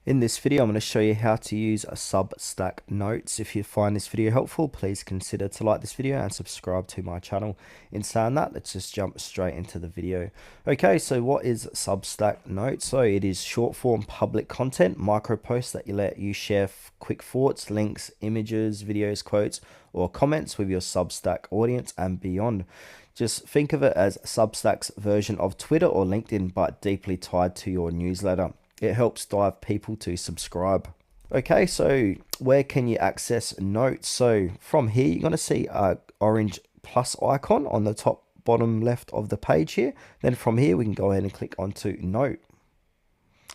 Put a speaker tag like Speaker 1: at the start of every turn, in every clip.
Speaker 1: In this video, I'm going to show you how to use a Substack Notes. If you find this video helpful, please consider to like this video and subscribe to my channel. In saying that, let's just jump straight into the video. Okay, so what is Substack Notes? So it is short form public content, micro posts that you let you share quick thoughts, links, images, videos, quotes, or comments with your Substack audience and beyond. Just think of it as Substack's version of Twitter or LinkedIn, but deeply tied to your newsletter. It helps drive people to subscribe. Okay, so where can you access notes? So from here, you're going to see a orange plus icon on the top bottom left of the page here. Then from here, we can go ahead and click onto note.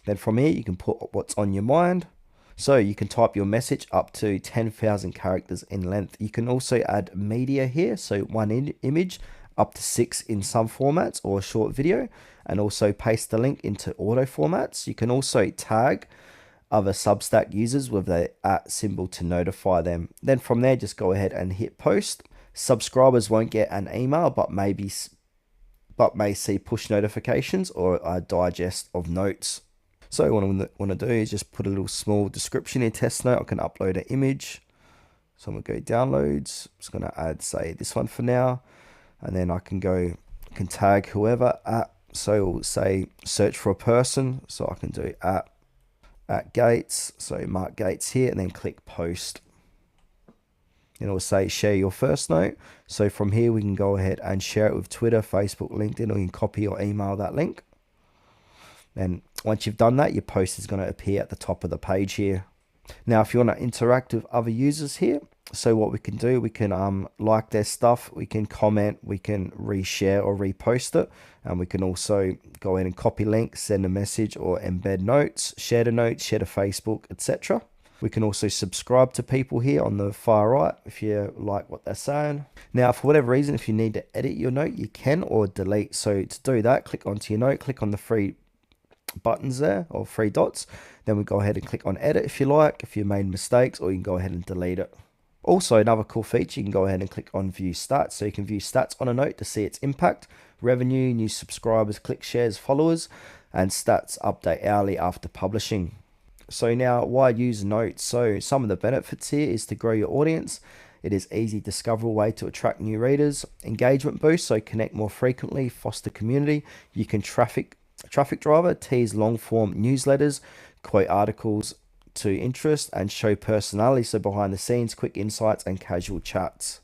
Speaker 1: Then from here, you can put what's on your mind. So you can type your message up to 10,000 characters in length. You can also add media here. So one image up to 6 in some formats or a short video, and also paste the link into auto formats. You can also tag other Substack users with the @ symbol to notify them. Then from there, just go ahead and hit post. Subscribers won't get an email, but may see push notifications or a digest of notes. So what I want to do is just put a little small description in test note. I can upload an image. So I'm going to go downloads. I'm just going to add, say, this one for now. And then I can tag whoever at, so we'll say search for a person. So I can do at Gates. So mark Gates here and then click post. And it'll say share your first note. So from here, we can go ahead and share it with Twitter, Facebook, LinkedIn, or you can copy or email that link. Then once you've done that, your post is going to appear at the top of the page here. Now, if you want to interact with other users here, so what we can do, we can like their stuff, we can comment, we can reshare or repost it, and we can also go in and copy links, send a message, or embed notes, share to notes, share to Facebook, etc. We can also subscribe to people here on the far right if you like what they're saying. Now, for whatever reason, if you need to edit your note, you can, or delete. So to do that, click onto your note, click on the three buttons there, or three dots. Then we go ahead and click on edit if you like, if you made mistakes, or you can go ahead and delete it. Also, another cool feature, you can go ahead and click on view stats. So you can view stats on a note to see its impact, revenue, new subscribers, click shares, followers, and stats update hourly after publishing. So now, why use notes? So some of the benefits here is to grow your audience. It is easy, discoverable way to attract new readers. Engagement boost, so connect more frequently, foster community. You can traffic driver, tease long form newsletters, quote articles to interest, and show personality, so behind the scenes, quick insights, and casual chats.